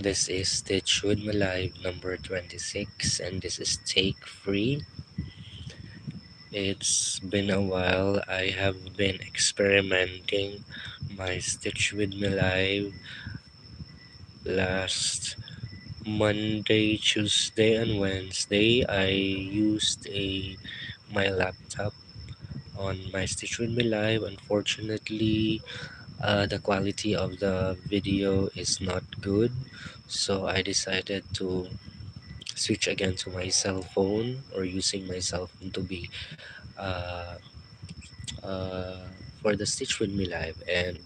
This is Stitch with my live number 26, and this is Take Free. It's been a while. I have been experimenting my Stitch with my live last Monday, Tuesday, and Wednesday. I used my laptop on my Stitch with my live. Unfortunately, the quality of the video is not good, so I decided to switch again to my cell phone, or using my cell phone to be uh, uh, for the Stitch with Me live. And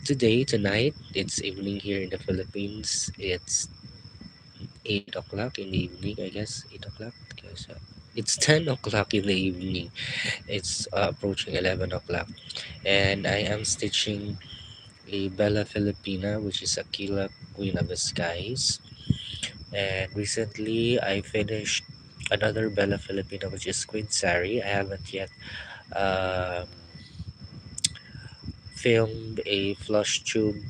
tonight, it's evening here in the Philippines. It's 8 o'clock in the evening, I guess. 8 o'clock. It's 10 o'clock in the evening. It's approaching 11 o'clock, and I am stitching a Bella Filipina, which is Aquila, Queen of the Skies. And recently, I finished another Bella Filipina, which is Queen Sari. I haven't yet um, filmed a flush tube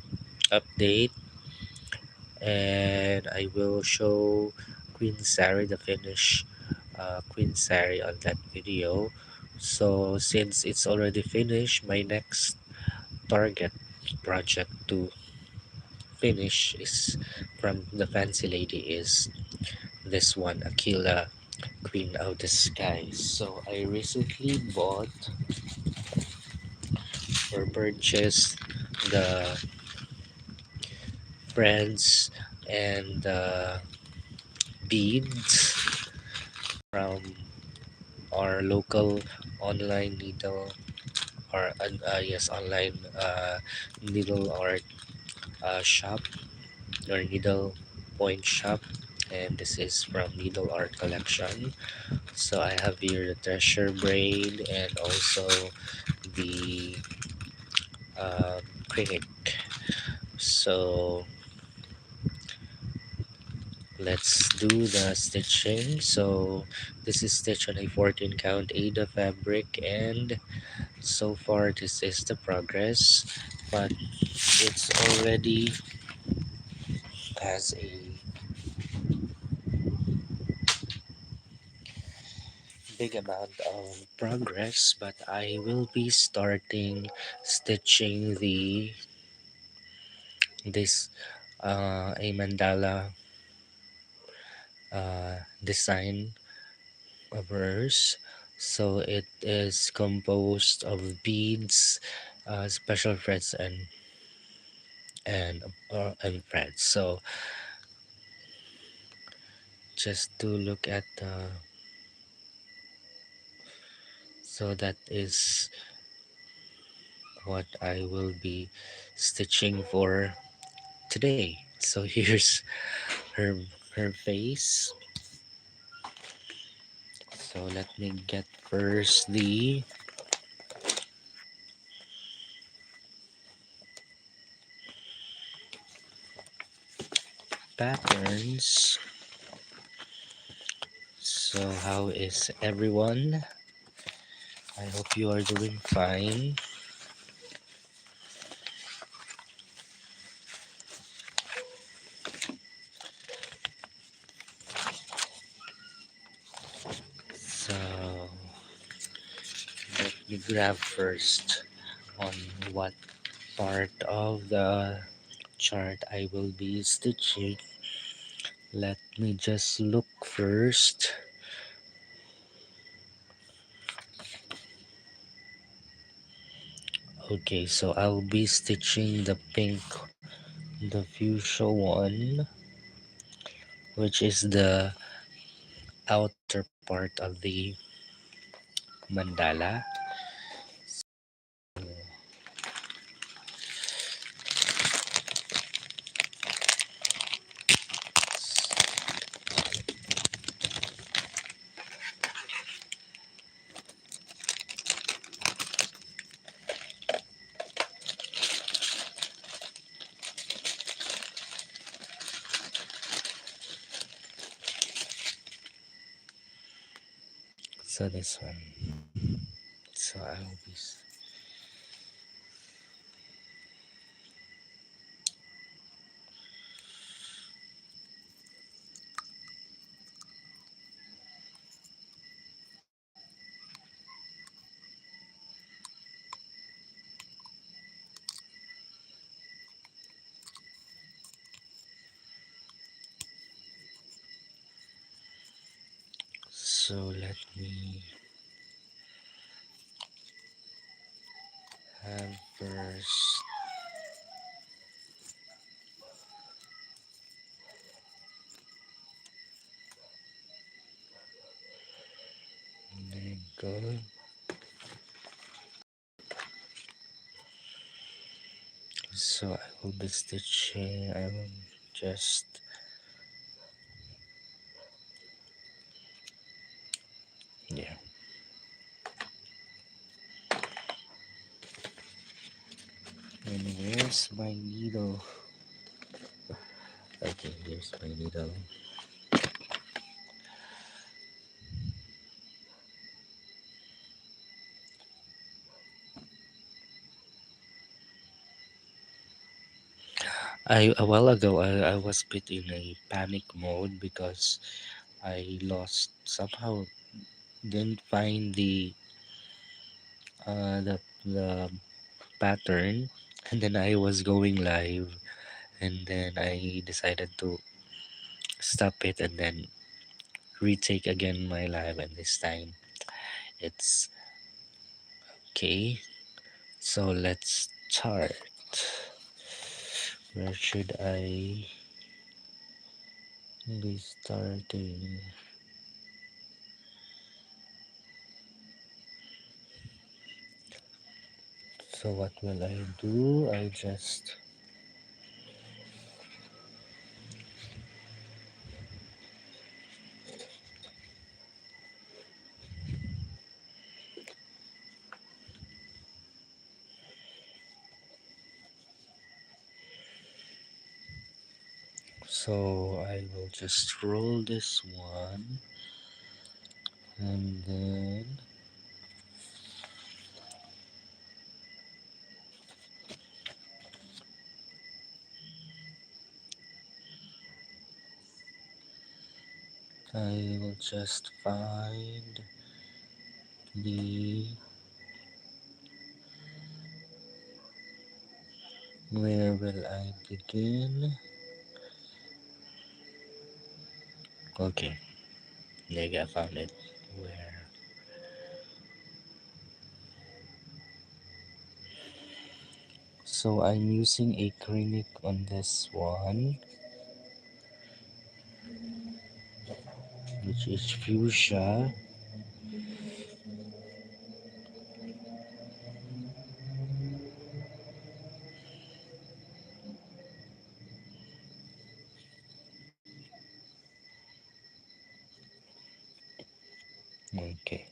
update, and I will show Queen Sari, the finish Queen Sari, on that video. So since it's already finished, my next target project to finish is from the fancy lady is this one, Aquila, Queen of the Skies. So I recently bought or purchased the threads and beads from our local online needle, or yes, online needle art shop, or needle point shop. And this is from Needle Art Collection. So I have here the treasure braid and also the cricket. So let's do the stitching. So this is stitched on a 14 count Ada fabric, and so far this is the progress, but it's already has a big amount of progress. But I will be starting stitching the this a mandala design of hers. So it is composed of beads, special threads, and and threads. So just to look at so that is what I will be stitching for today. So here's her her face. So let me get first the patterns. So how is everyone? I hope you are doing fine. So let me grab first on what part of the chart I will be stitching. Let me just look first. Okay, so I'll be stitching the pink, the fuchsia one, which is the outer part of the mandala. So this one. So I'll be So let me have first nickel. So I will be stitching. I will just, yeah. And where's my needle? Okay, here's my needle. A while ago I was bit in a panic mode because I lost somehow didn't find the pattern, and then I was going live, and then I decided to stop it and then retake again my live, and this time it's okay. So let's start. Where should I be starting? So what will I do? I just so I will just roll this one, and then I will just find the where will I begin? Okay, there I found it. Where? So I'm using acrylic on this one, which is fuchsia. Okay.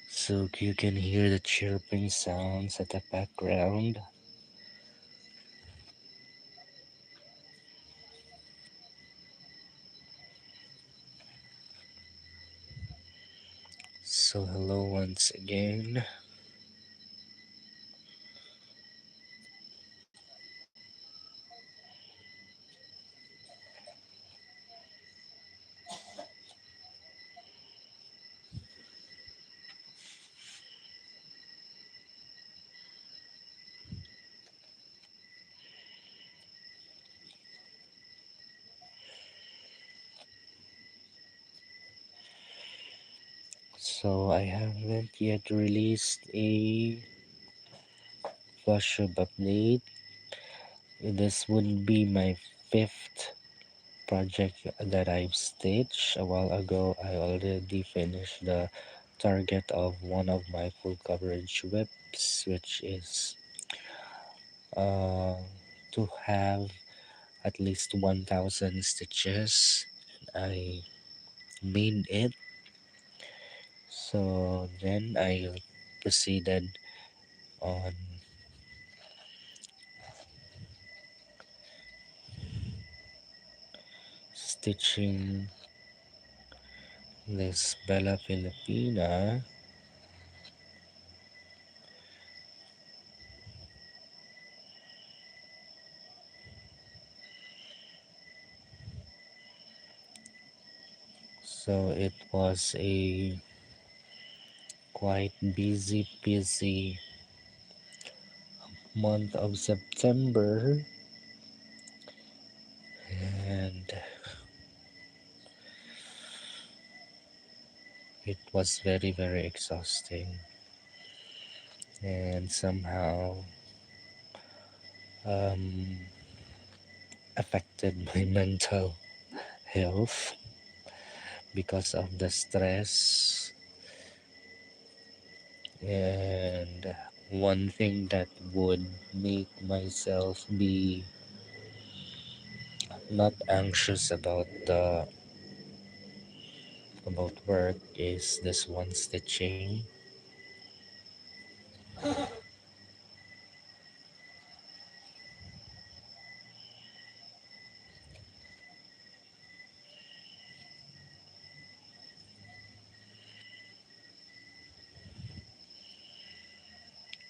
So you can hear the chirping sounds at the background. So hello once again. So I haven't yet released a Photoshop update. This would be my fifth project that I've stitched. A while ago, I already finished the target of one of my full coverage whips, which is uh, to have at least 1000 stitches. I made it. So then I proceeded on stitching this Bella Filipina. So it was a quite busy month of September, and it was very, very exhausting and somehow um, affected my mental health because of the stress. And one thing that would make myself be not anxious about work is this one stitching.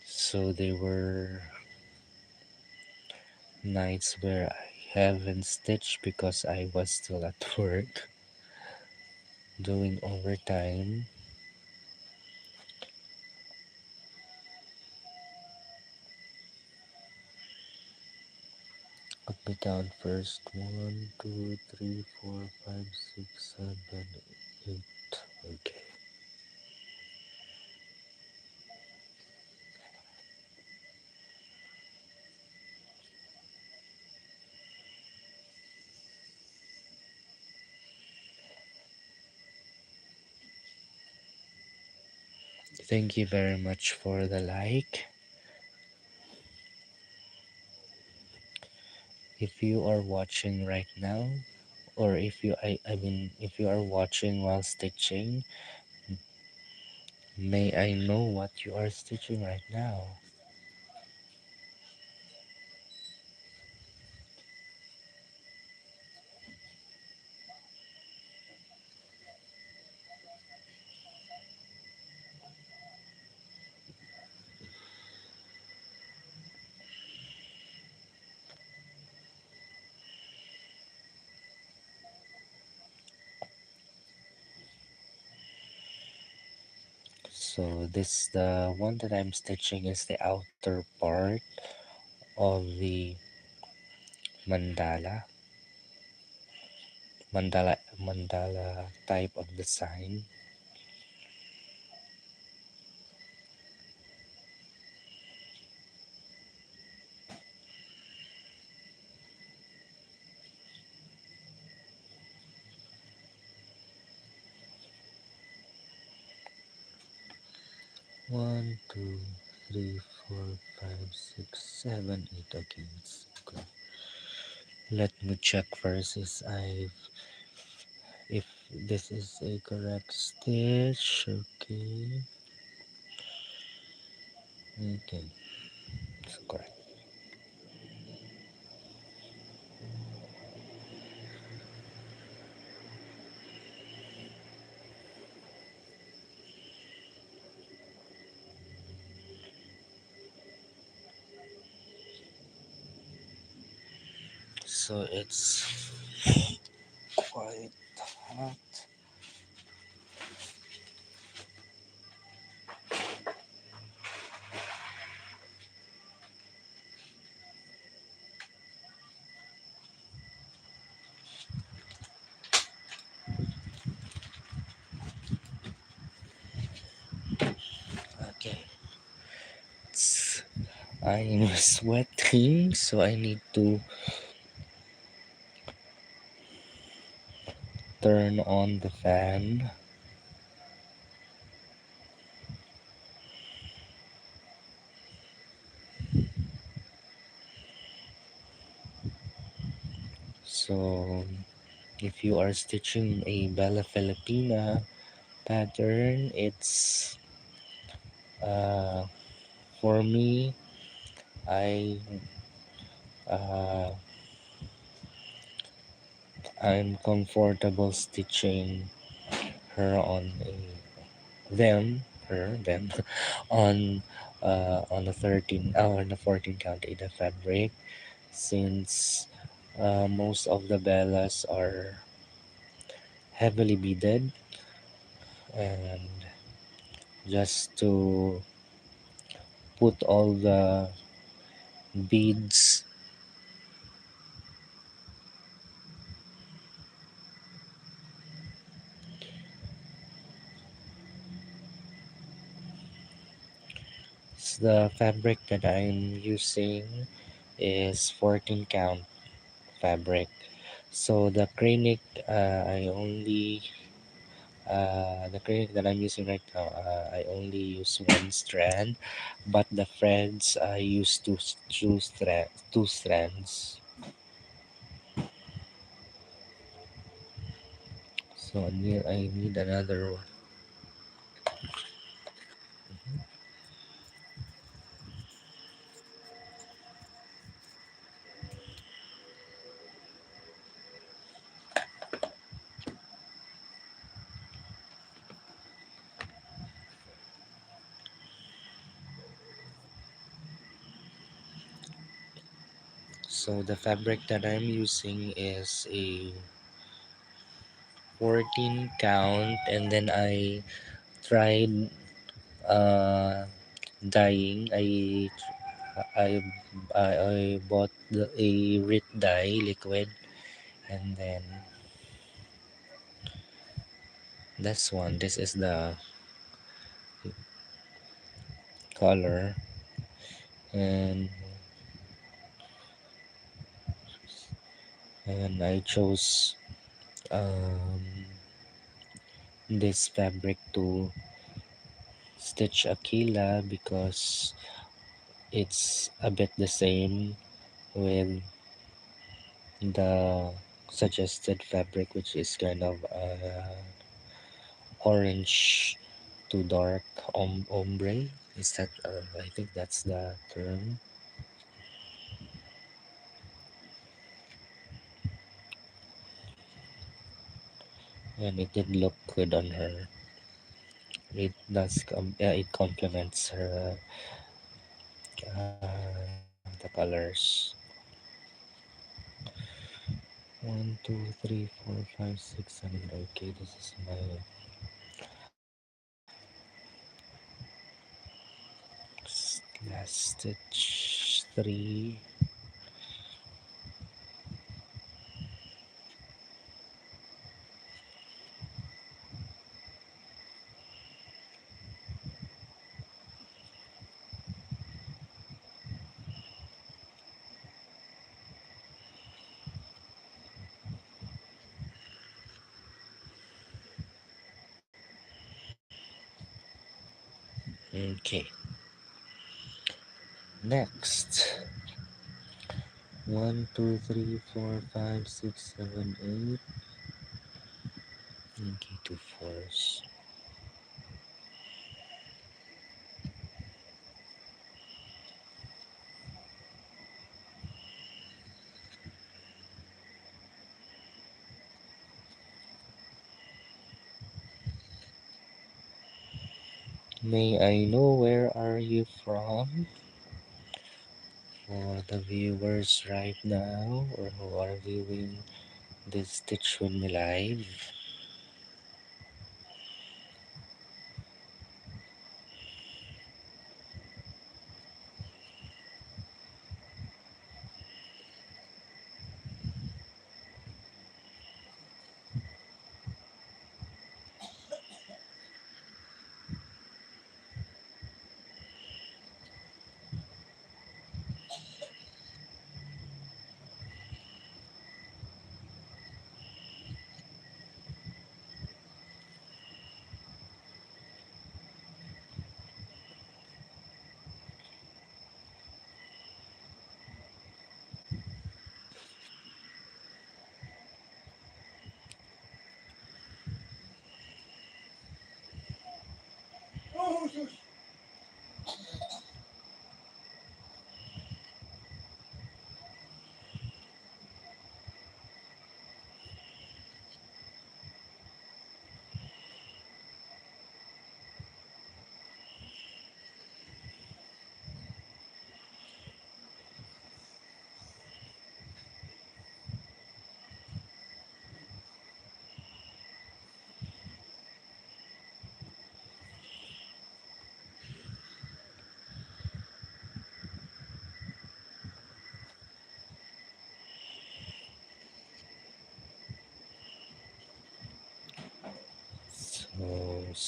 So there were nights where I haven't stitched because I was still at work doing overtime. Let me count first. One, two, three, four, five, six, seven, eight. Okay. Thank you very much for the like. If you are watching right now, or I mean, if you are watching while stitching, may I know what you are stitching right now? So this the one that I'm stitching is the outer part of the mandala mandala type of design. 1, 2, 3, 4, 5, 6, 7, 8. Okay, it's good. Let me check first if this is a correct stitch. Okay. Okay, it's correct. So it's quite hot. Okay. It's, I'm sweating, so I need to turn on the fan. So if you are stitching a Bella Filipina pattern, it's uh, for me, I uh, I'm comfortable stitching her on a them on a 13 on a 14 count in the fabric, since most of the bellas are heavily beaded, and just to put all the beads. The fabric that I'm using is 14 count fabric. So the cranic that I'm using right now, I only use one strand, but the threads I use two strands. So I need another one. So the fabric that I'm using is a 14 count, and then I tried dyeing. I I bought a Rit dye liquid, and then this one. This is the color, and I chose um, this fabric to stitch Aquila because it's a bit the same with the suggested fabric, which is kind of orange to dark ombre. Is that? I think that's the term, and it did look good on her. It does. It complements her the colors. 1, 2, 3, 4, 5, 6, 7. Okay, this is my last stitch. Three. Okay. Next. 1, 2, 3, 4, 5, 6, 7, 8. Okay, two fours. May I know where are you from? For the viewers right now, or who are viewing this Stitch with Me live.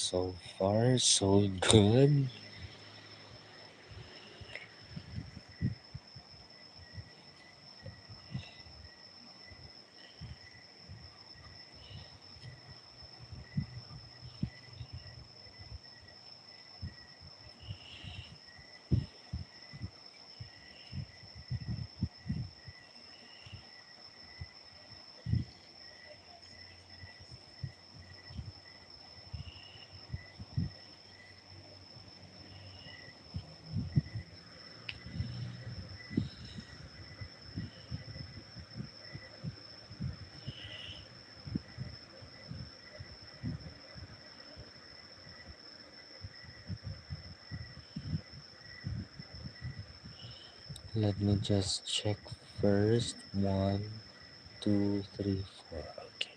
So far, so good. Let me just check first. One, two, three, four. Okay.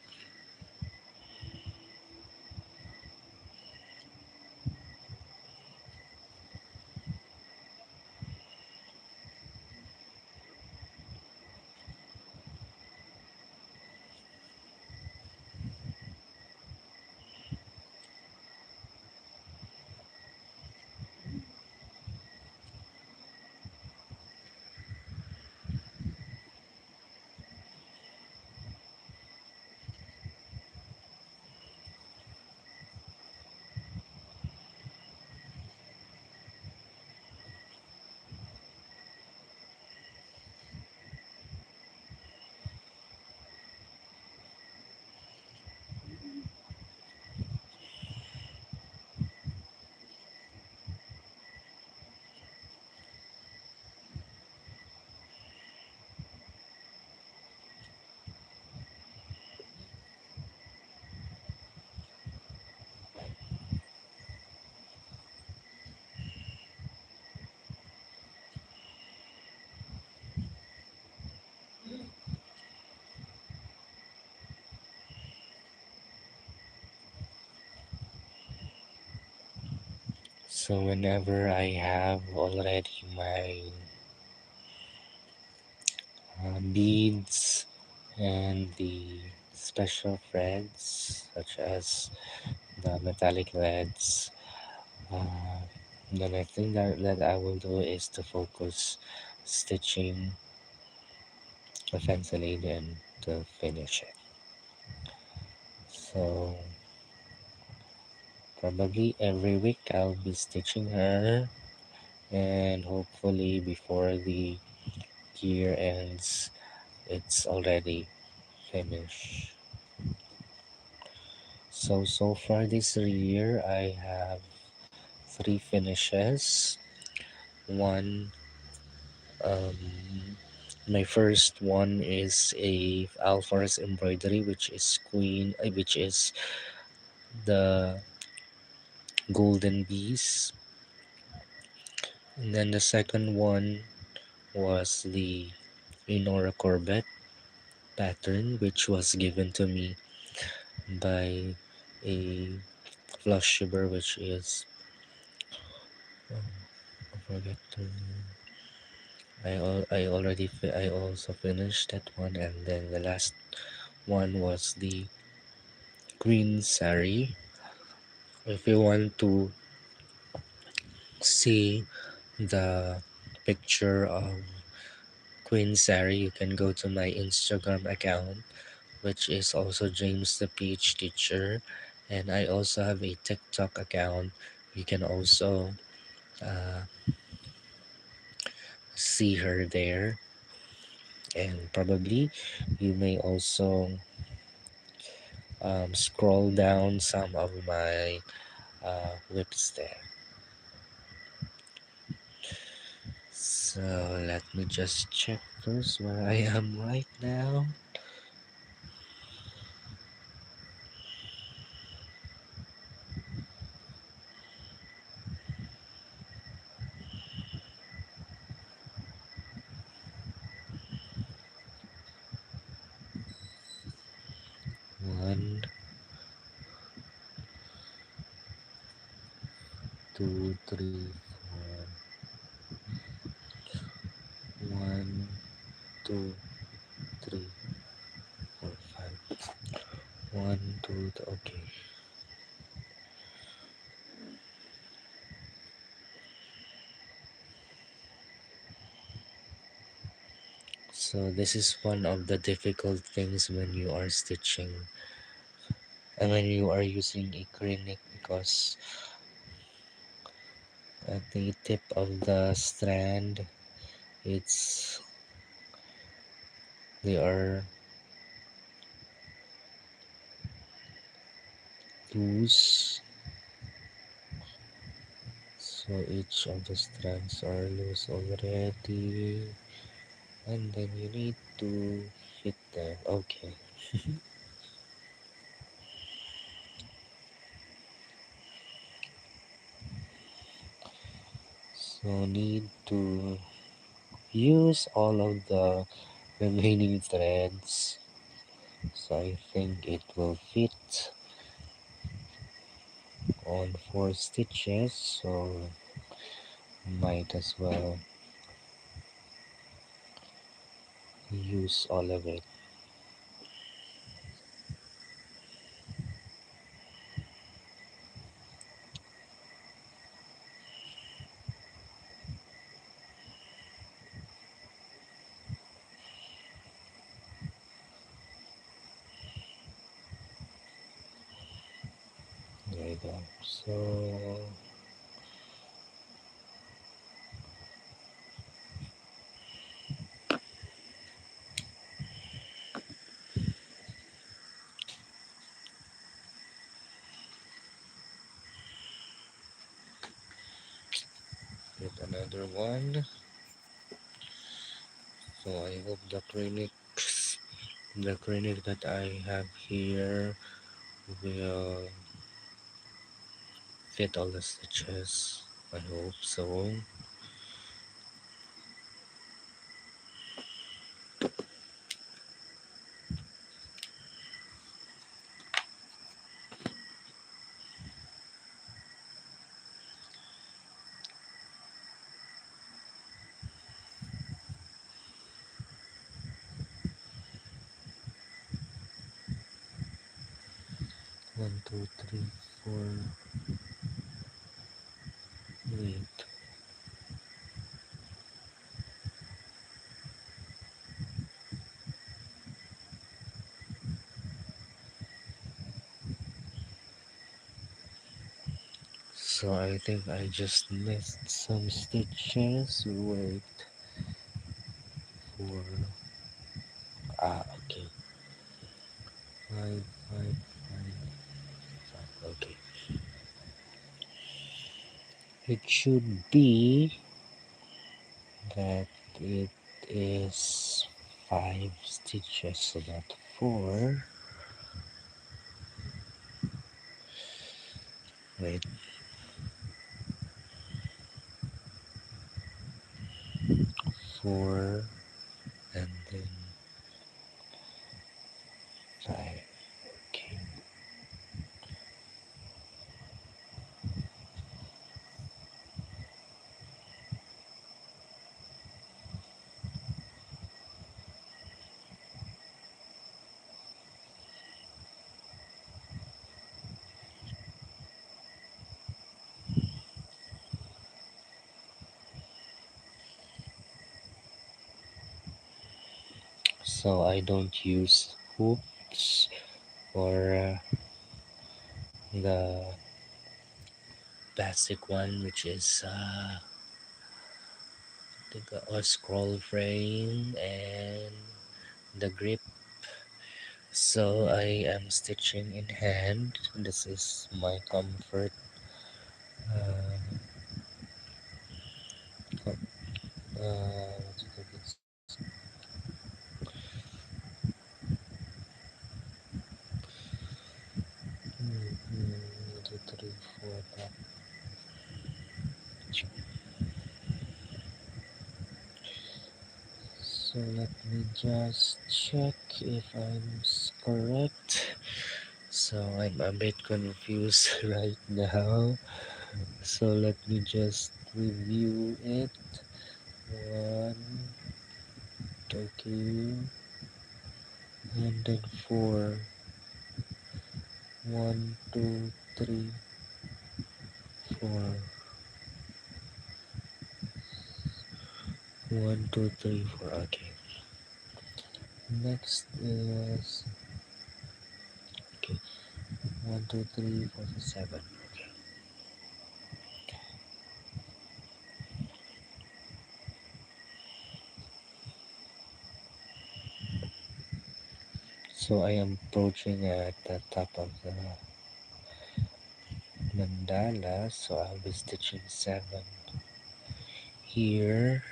So whenever I have already my beads and the special threads, such as the metallic threads, uh, then I think that I will do is to focus stitching the pencil and to finish it. So probably every week I'll be stitching her, and hopefully before the year ends it's already finished. So far this year I have three finishes. One, my first one is a Alphorus embroidery, which is the golden bees. And then the second one was the Inora Corbett pattern, which was given to me by a flush shipper, which is I forget to. I also finished that one, and then the last one was the green sari. If you want to see the picture of Queen Sari, you can go to my Instagram account, which is also James the Peach Teacher, and I also have a TikTok account. You can also uh, see her there, and probably you may also scroll down some of my whips there. So let me just check first where I am right now. One, two, three, four. One, two, three, four, five. One, two, okay. So this is one of the difficult things when you are stitching and when you are using acrylic, because at the tip of the strand, it's they are loose, so each of the strands are loose already, and then you need to fit them. Okay. So need to use all of the remaining threads, so I think it will fit on 4 stitches, so might as well use all of it. There you go. So get another one. So I hope the acrylic that I have here will fit all the stitches. I hope so. One, two, three, four. Wait. So I think I just missed some stitches. Wait for okay. Five, five, five. Okay. It should be that it is 5 stitches, so not four. Wait, four and then five. Okay. So I don't use hoops or the basic one, which is a scroll frame and the grip. So I am stitching in hand. This is my comfort. What do you call this? One, two, three, four, five. So let me just check if I'm correct. So I'm a bit confused right now. So let me just review it. One, okay, and then four. One, two, three, four. One, two, three, four. Okay. Next is okay. 1, 2, 3, 4, 5, 7. Okay. So I am approaching at the top of the mandala. So I'll be stitching 7 here.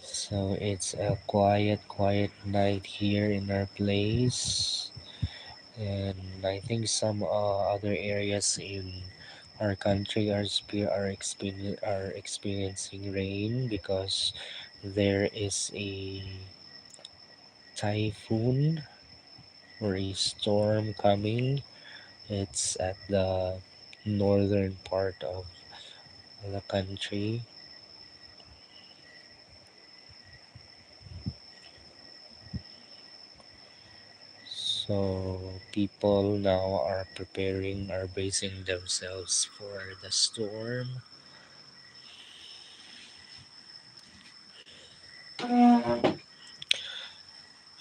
So it's a quiet night here in our place. And I think some other areas in our country are experiencing rain because there is a typhoon or a storm coming. It's at the northern part of the country. So people now are bracing themselves for the storm.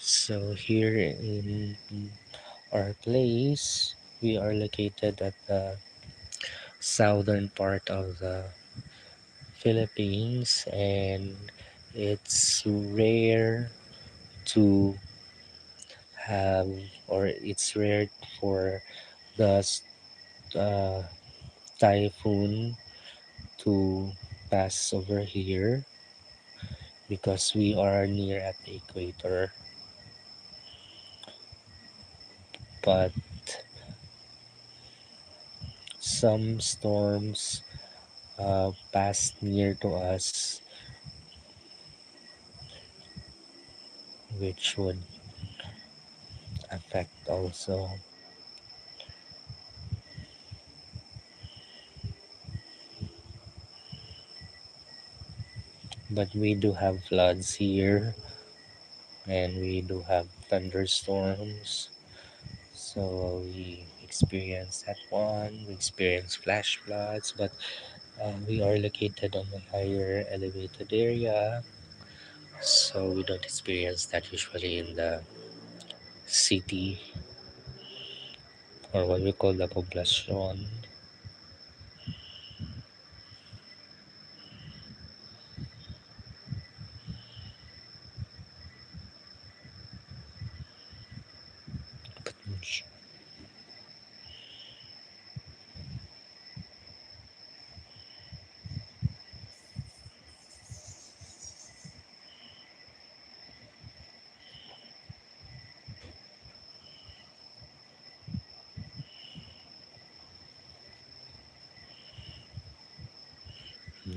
So here in our place, we are located at the southern part of the Philippines, and it's rare to have, or it's rare for the uh, typhoon to pass over here because we are near at the equator. But some storms pass near to us, which would affect also. But we do have floods here, and we do have thunderstorms. So we experience that one. We experience flash floods, but we are located on a higher elevated area, so we don't experience that usually in the city or what we call the poblacion.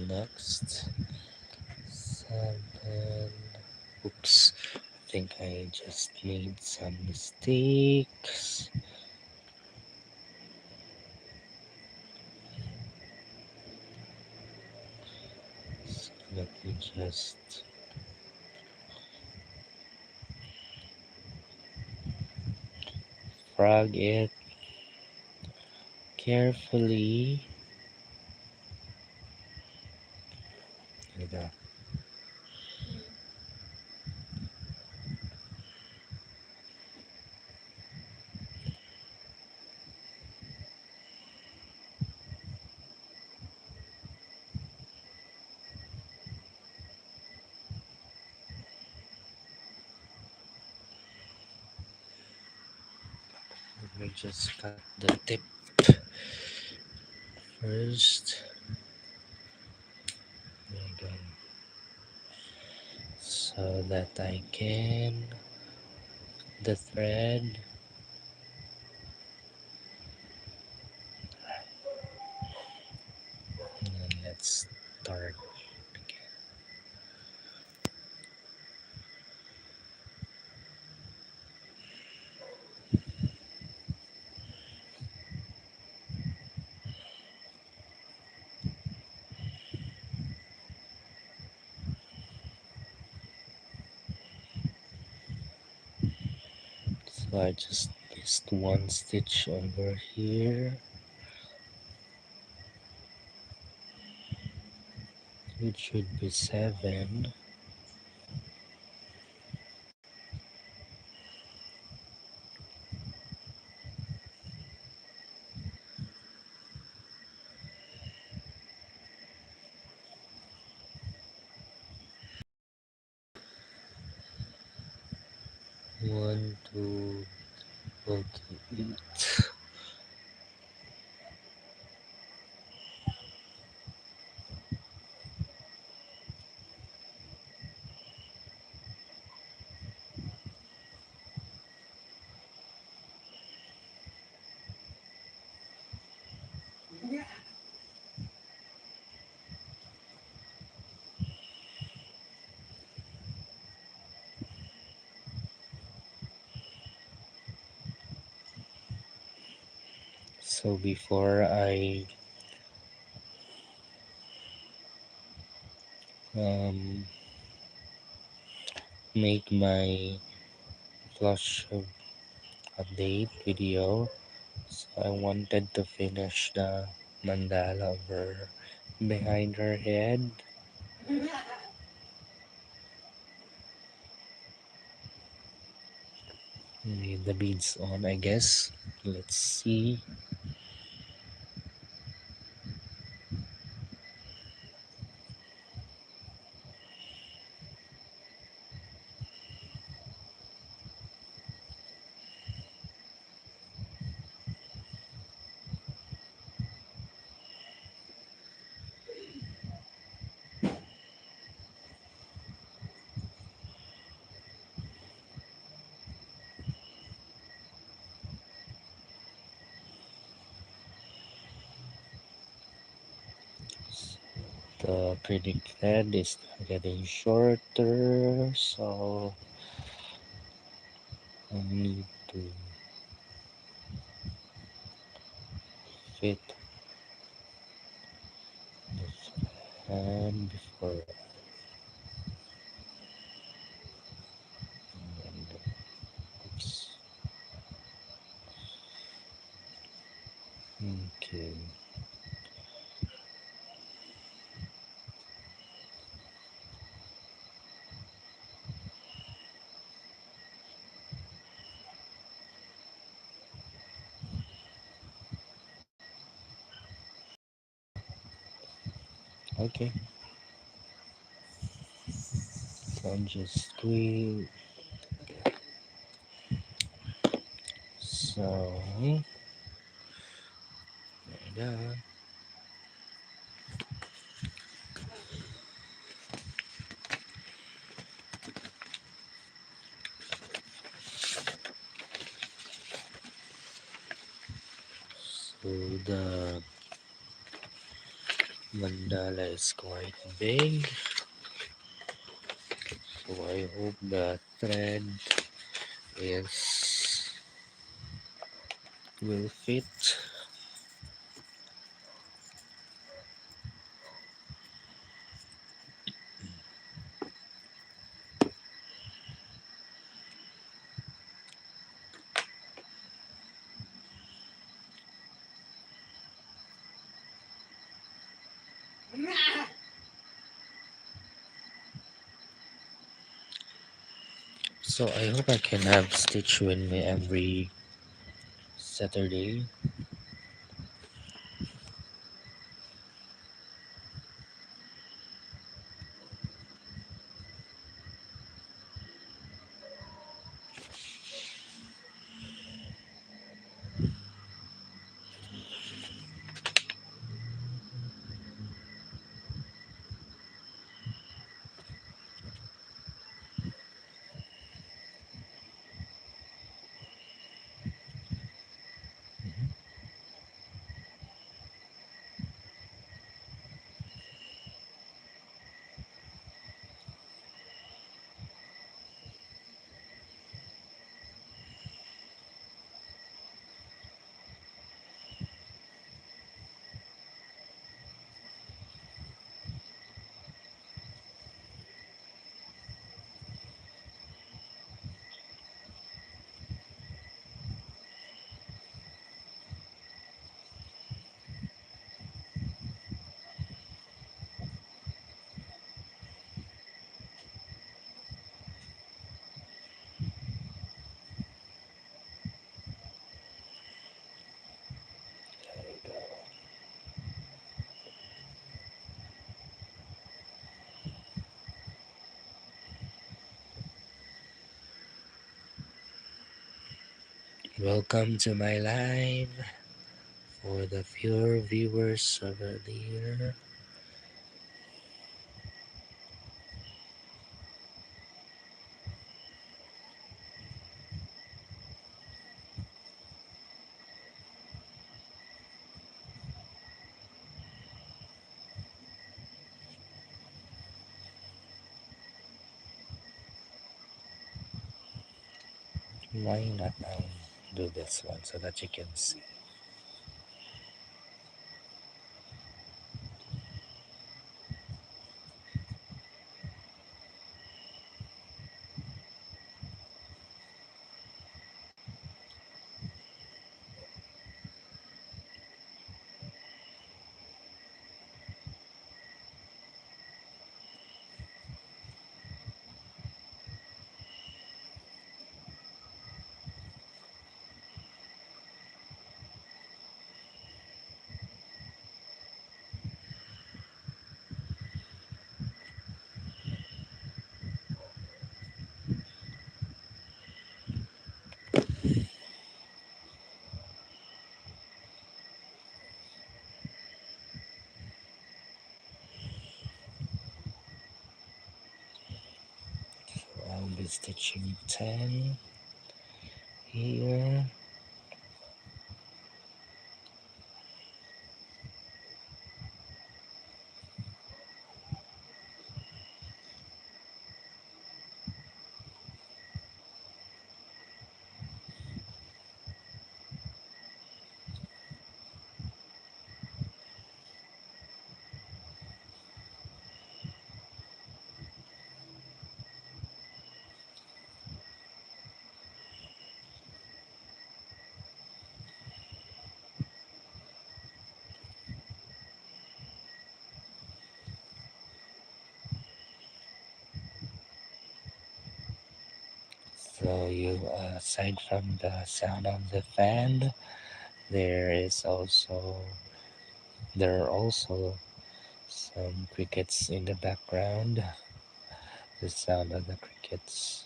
Next, 7. Oops, I think I just made some mistakes. So let me just frog it carefully. Like that. Let me just cut the tip first. Again, so that I can the thread, and then let's start again. So I just Just one stitch over here. It should be 7. One, two, okay, 8. So before I um, make my flush update video, so I wanted to finish the mandala of her behind her head. Need the beads on, I guess. Let's see. The pretty thread is getting shorter, so I need to fit the thread before oops. Okay. Okay. So I'm just going. So yeah. So the mandala is quite big. So I hope the thread is will fit. So I hope I can have stitch with me every Saturday. Welcome to my live for the fewer viewers over there. Why not I do this one so that you can see? I'll be stitching 10 here. So aside from the sound of the fan, there are also some crickets in the background. The sound of the crickets.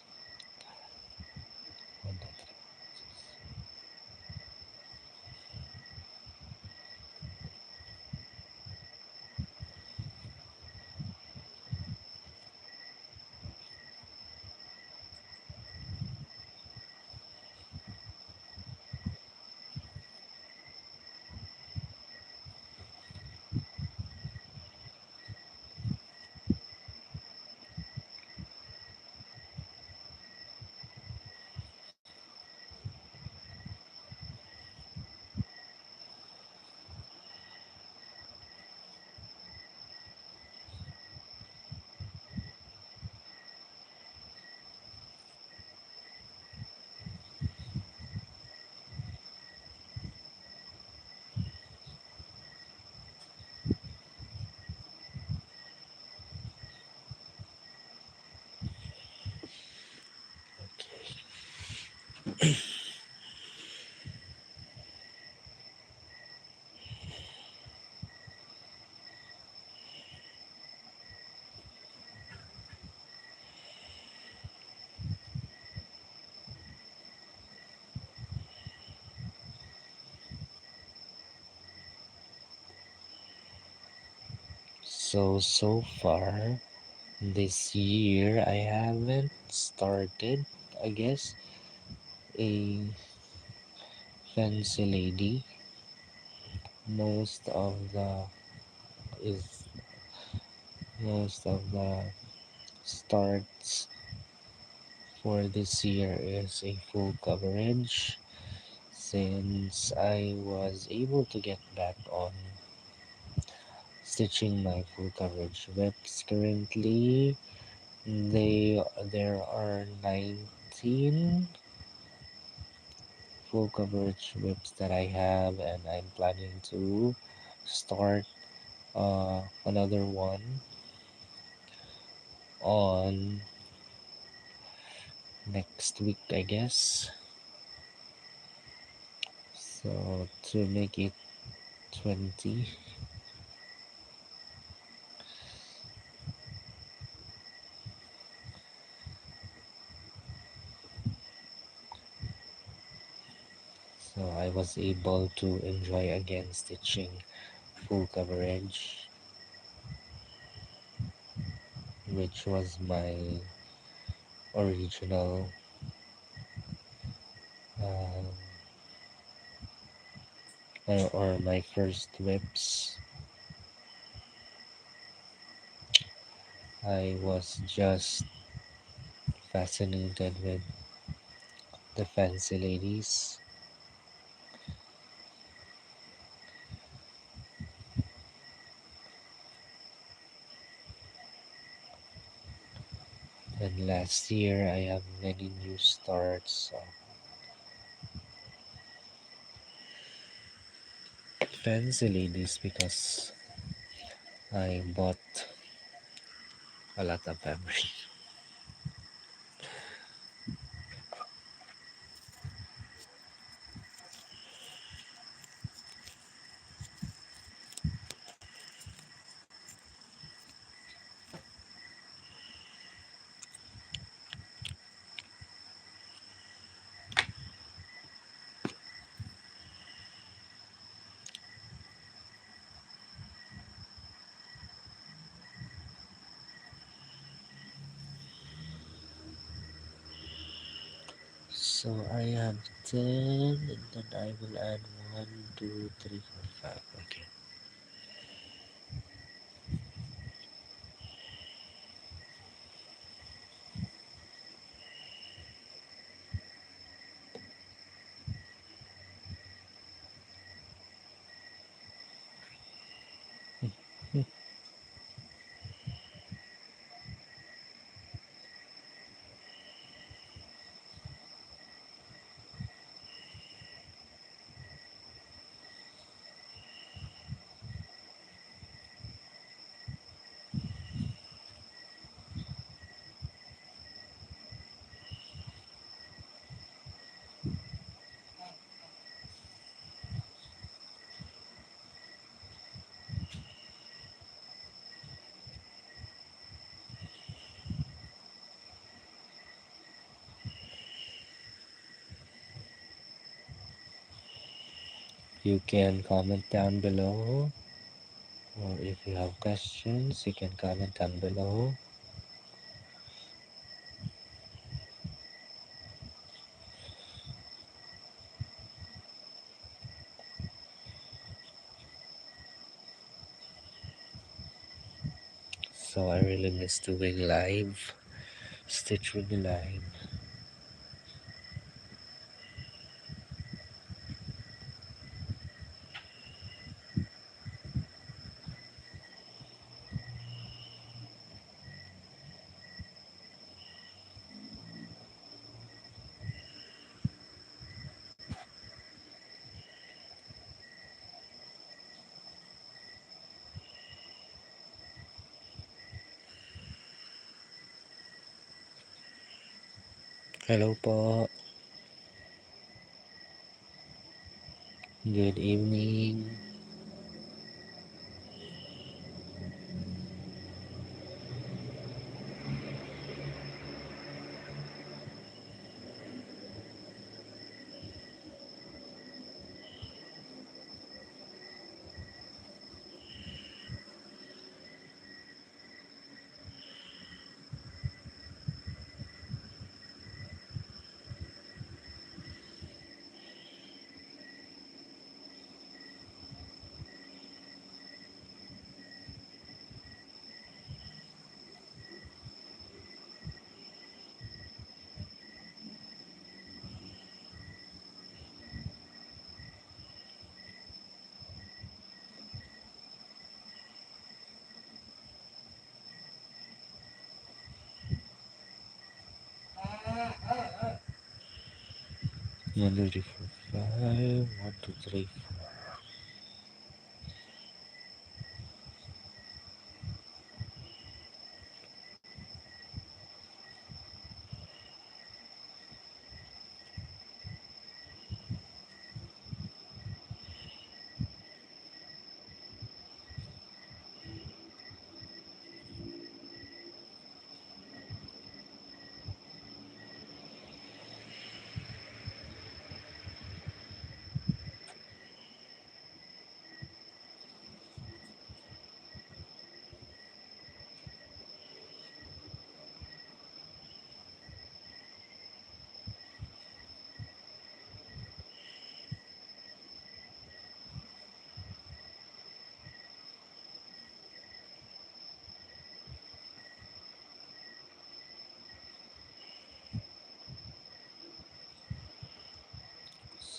So far this year, I haven't started, I guess, a fancy lady. Most of the is most of the starts for this year is a full coverage since I was able to get back on stitching my full coverage whips. Currently, there are 19 full coverage whips that I have, and I'm planning to start another one on next week, I guess. So to make it 20. So I was able to enjoy again stitching full coverage, which was my original um, or my first whips. I was just fascinated with the fancy ladies. And last year I have many new starts of fancy ladies because I bought a lot of fabric. So I have 10 and then I will add 1, 2, 3, 4, 5. Okay. You can comment down below, or if you have questions, you can comment down below. So I really miss doing live, Stitch with the live. Hello po. Good evening. One, two, three, four, five. 1, 2, 3, 4.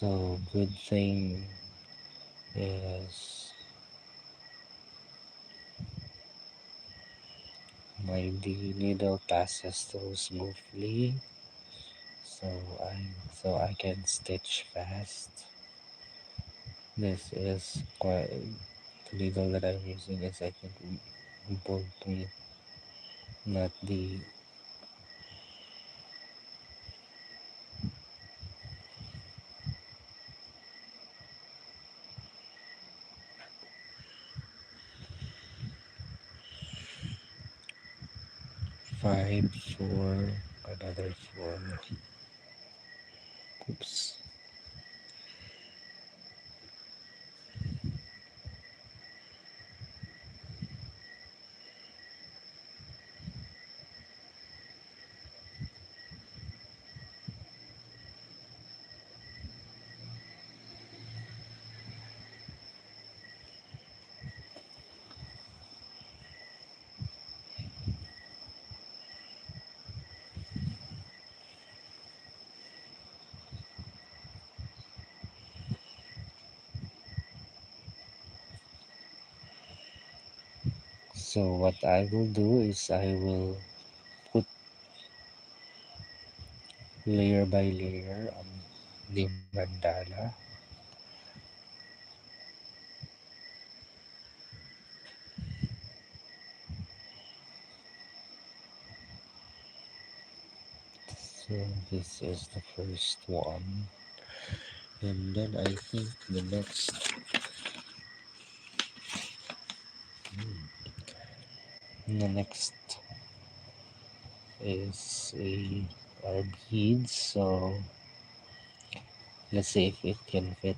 So good thing is my needle passes through smoothly, so I can stitch fast. This is quite the needle that I'm using is, I think, bulky, not the 5 4, another 4. Oops. So what I will do is I will put layer by layer on the mandala. So this is the first one, and then I think the next is our beads. So let's see if it can fit.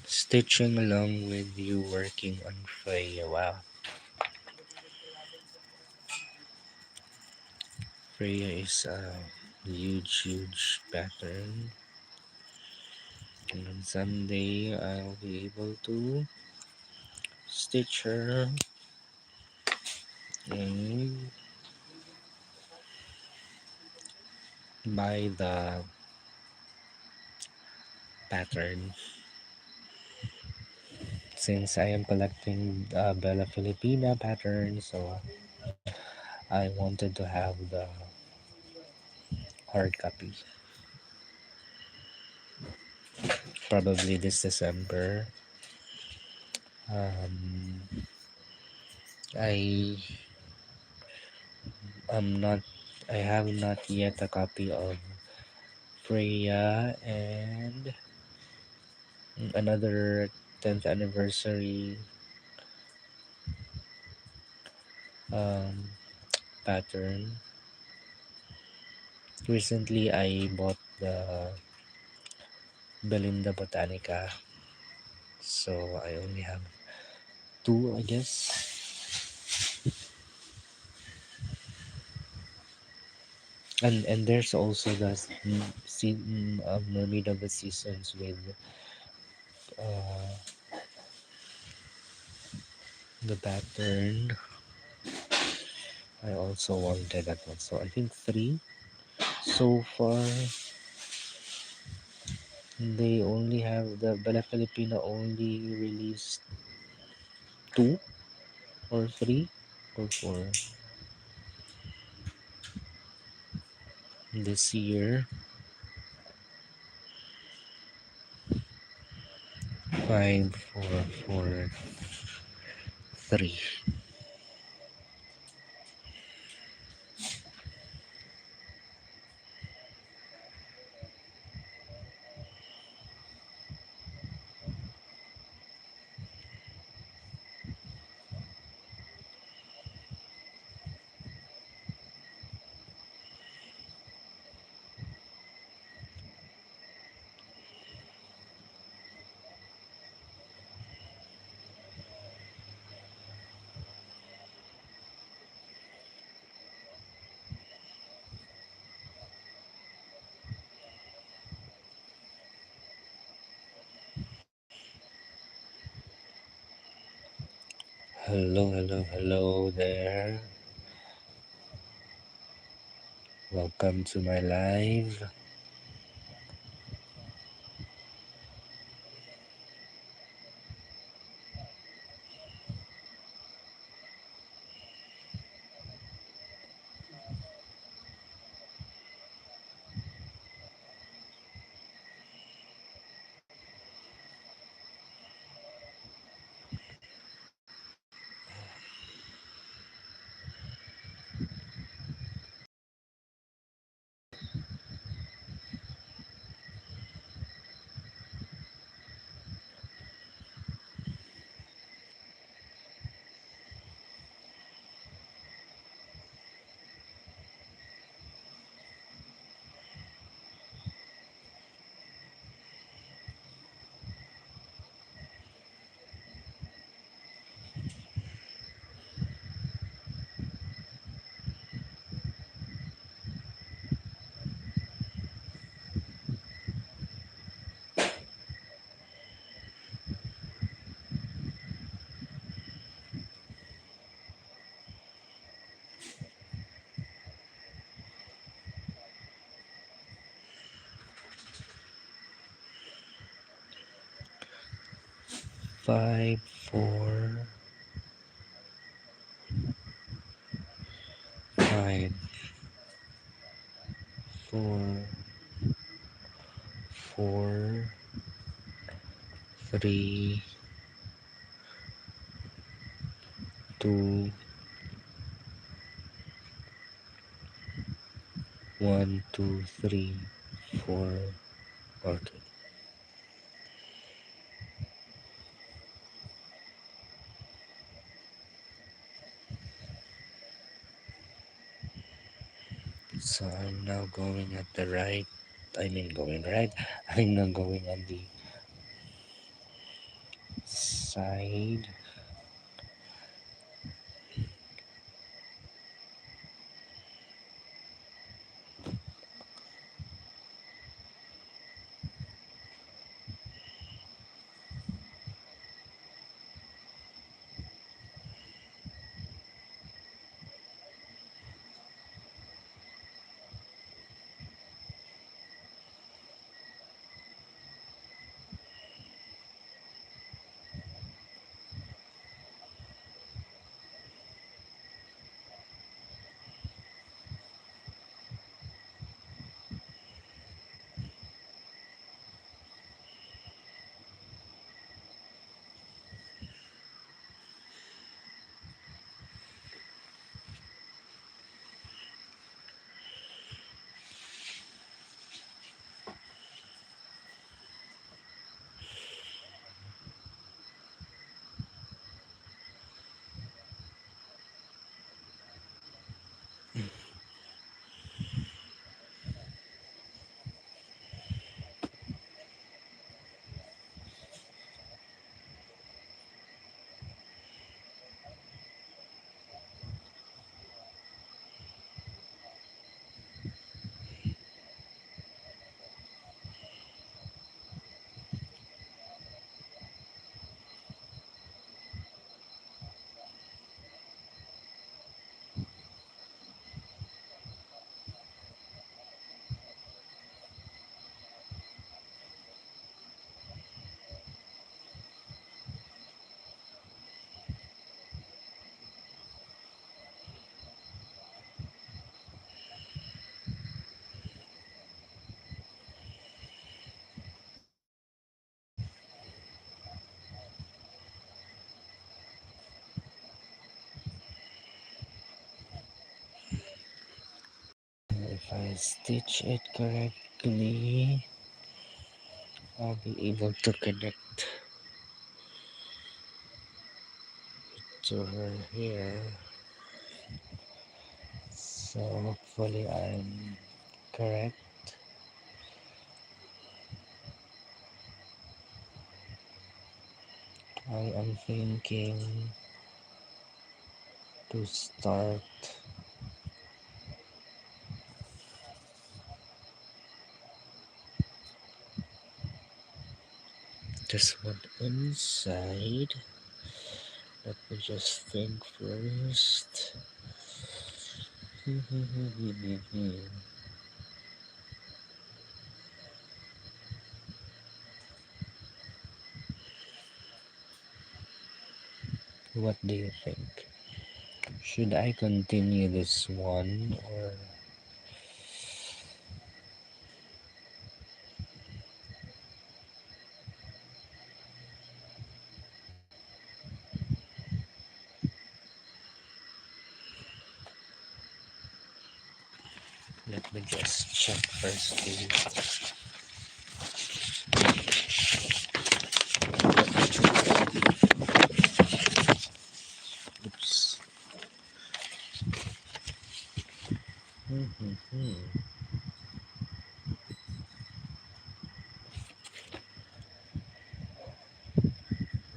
Stitching along with you working on Freya. Wow, Freya is a huge pattern, and someday I'll be able to stitch her and buy the pattern. Since I am collecting Bella Filipina pattern, so I wanted to have the hard copy. Probably this December. Um, I am not. I have not yet a copy of Freya and another 10th anniversary um, pattern. Recently, I bought the Belinda Botanica, so I only have two, I guess. And there's also the Mermaid of the Seasons with uh, the pattern. I also wanted that one. So I think three. So far, they only have the Bella Filipina only released two or three or four this year. Five, four, three. Hello, hello, hello there. Welcome to my live. 5, 4, 5, 4, 4, 3, 2, 1, 2, 3, 4. Okay. So I'm now going at the right. I mean, going right. I'm now going on the side. I stitch it correctly, I'll be able to connect to her here. So hopefully I'm correct. I am thinking to start this one inside. Let me just think first. What do you think? Should I continue this one or let me just check first, please. Oops.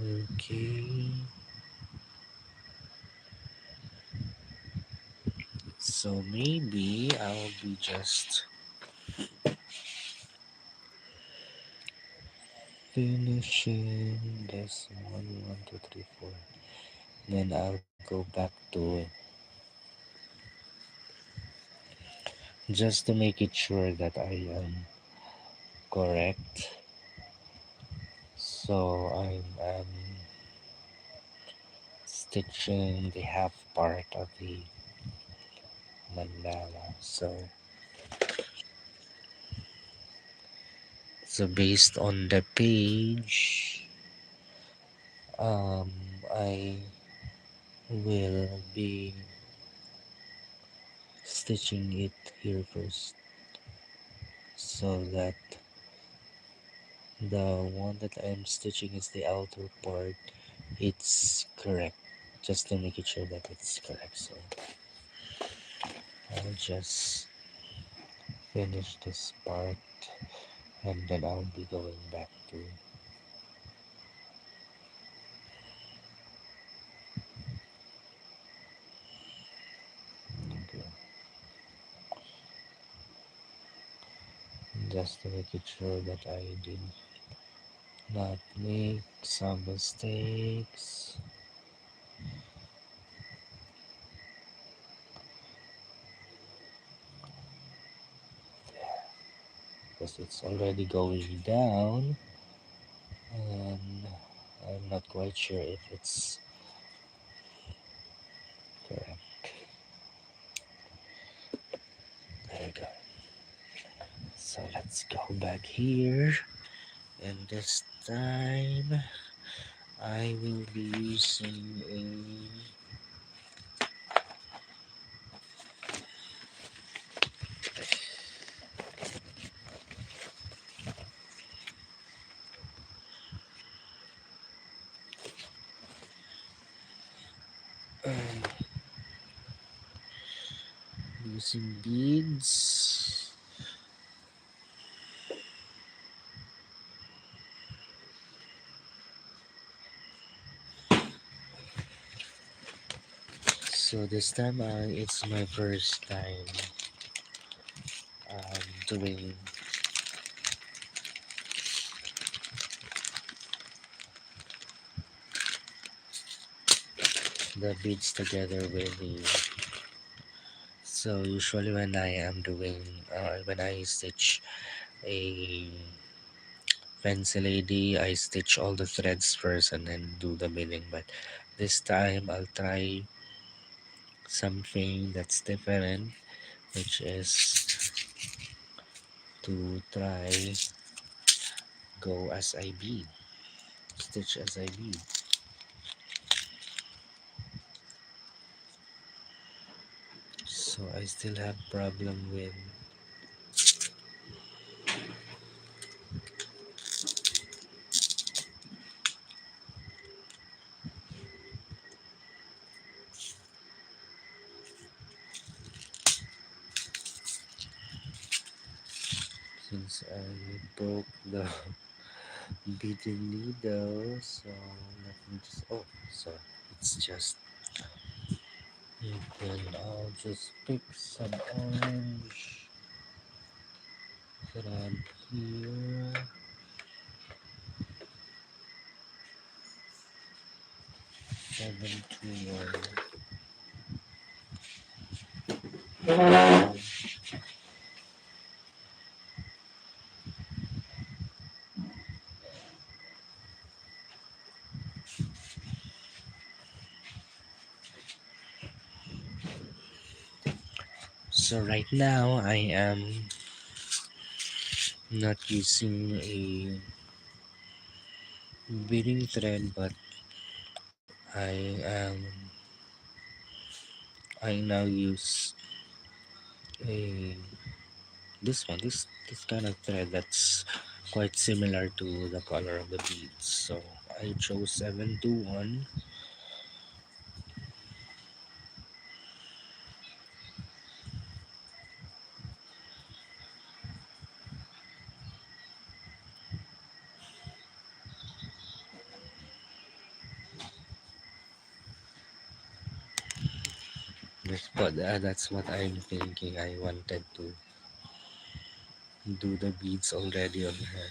Okay. So maybe I'll be just finishing this one, two, three, four. Then I'll go back to it just to make it sure that I am correct. So I'm stitching the half part of the mandala. So based on the page, um, I will be stitching it here first so that the one that I'm stitching is the outer part. It's correct, just to make it sure that it's correct. So I'll just finish this part and then I'll be going back to okay, just to make it sure that I did not make some mistakes. Because it's already going down and I'm not quite sure if it's correct. There we go. So let's go back here, and this time I will be using using beads. So this time it's my first time doing the beads together with the. So usually when I stitch a fancy lady, I stitch all the threads first and then do the beading. But this time I'll try something that's different, which is to try go as I bead, stitch as I bead. So I still have problem with since I broke the beading needle, so let me just, oh, so it's just, and then I'll just pick some orange thread here, 721. So right now I am not using a beading thread, but I now use a this kind of thread that's quite similar to the color of the beads. So I chose 721. But that's what I'm thinking. I wanted to do the beads already on her.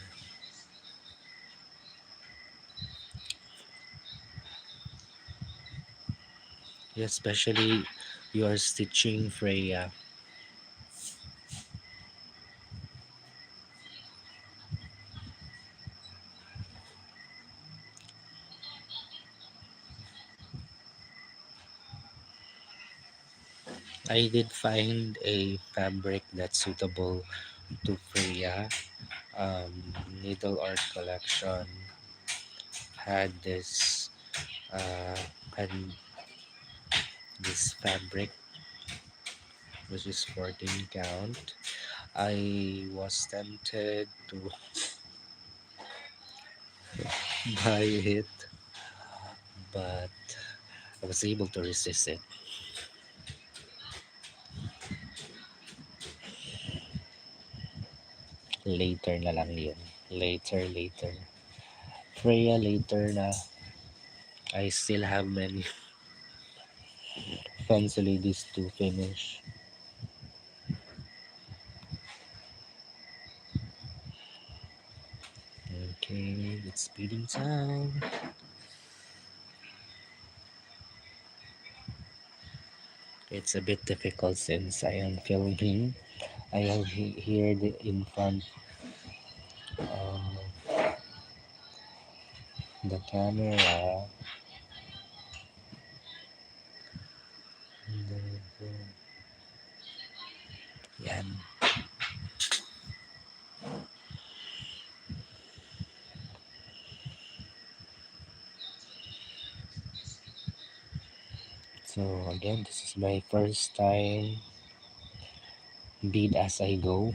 Yeah, especially you are stitching Freya. I did find a fabric that's suitable to Freya. Needle Art Collection had uh, had this fabric which is 14 count. I was tempted to buy it, but I was able to resist it. Later na lang yun. Later. Freya, later na. I still have many fancy ladies to finish. Okay, it's beating time. It's a bit difficult since I am filming. I have here in front of the camera. Yan. So again, this is my first time bead as I go.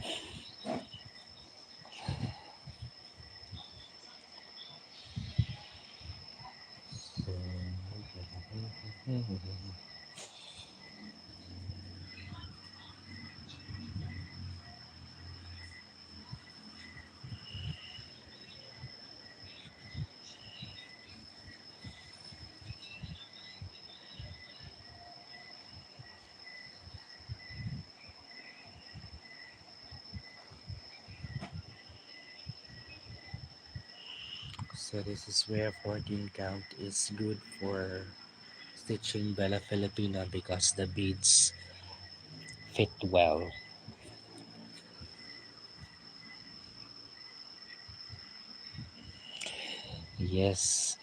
So this is where 14 count is good for stitching Bella Filipina because the beads fit well. Yes,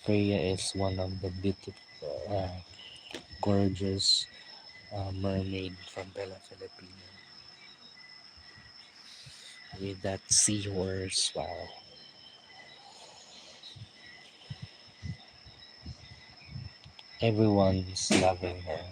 Freya is one of the beautiful, gorgeous mermaid from Bella Filipina with that seahorse. Wow, everyone's loving her.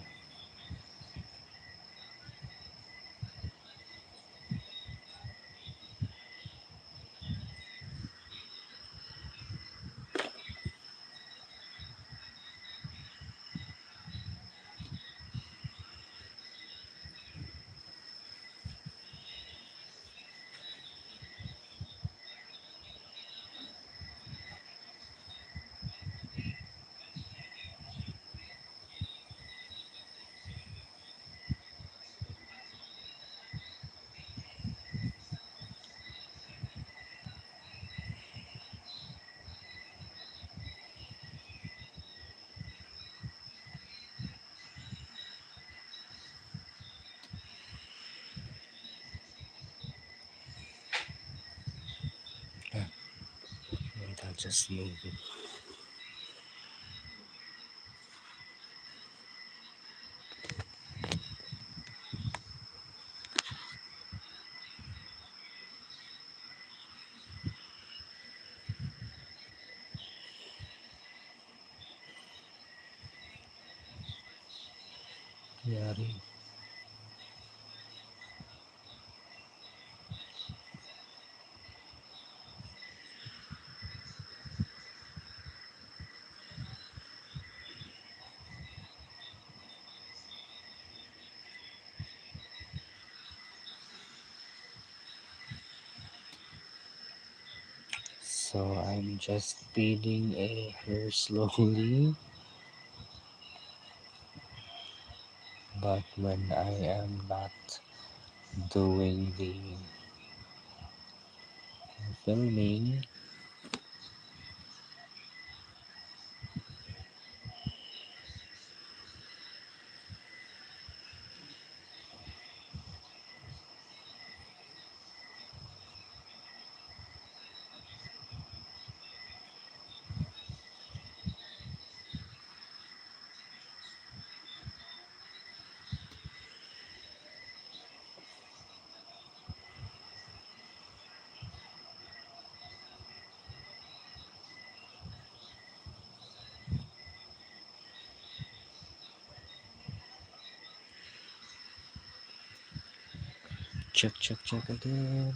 I'll just move it. Yari. So I'm just beating a hair slowly, but when I am not doing the filming, check, check, check again.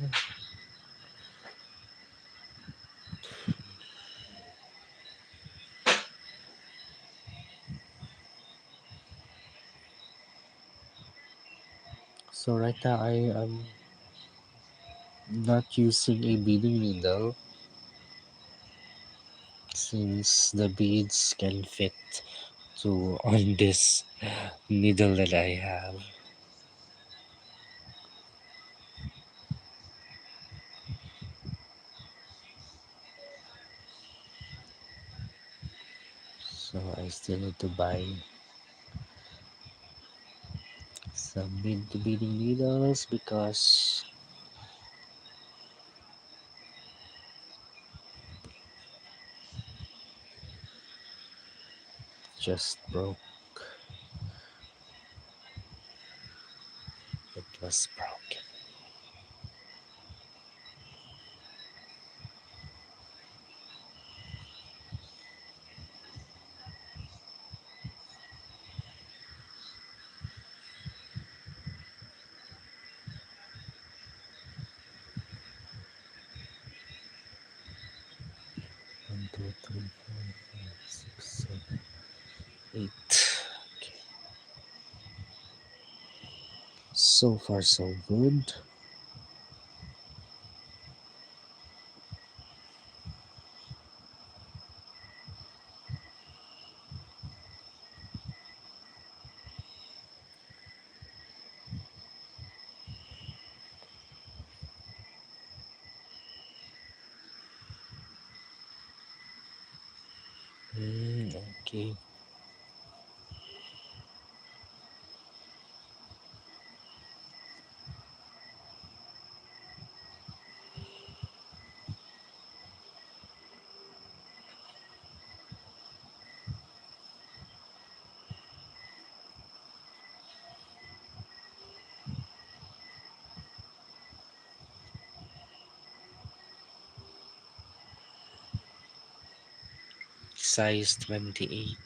So right now I am not using a beading needle since the beads can fit to on this needle that I have. So I still need to buy some beading needles because just broke. It was broken. One, two, three, four, five, six, seven, eight. Okay. So far, so good. Okay. Size 28.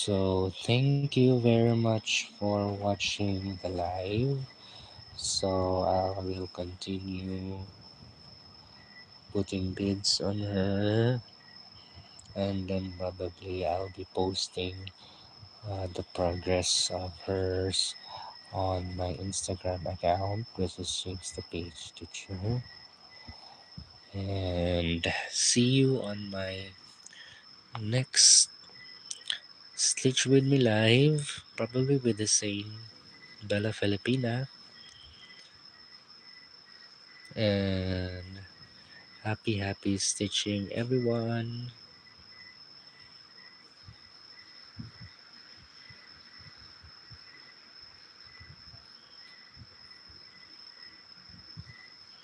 So thank you very much for watching the live. So I will continue putting bids on her, and then probably I'll be posting the progress of hers on my Instagram account, which is James the Page Teacher. And see you on my next Stitch With Me live, probably with the same Bella Filipina. And happy stitching, everyone.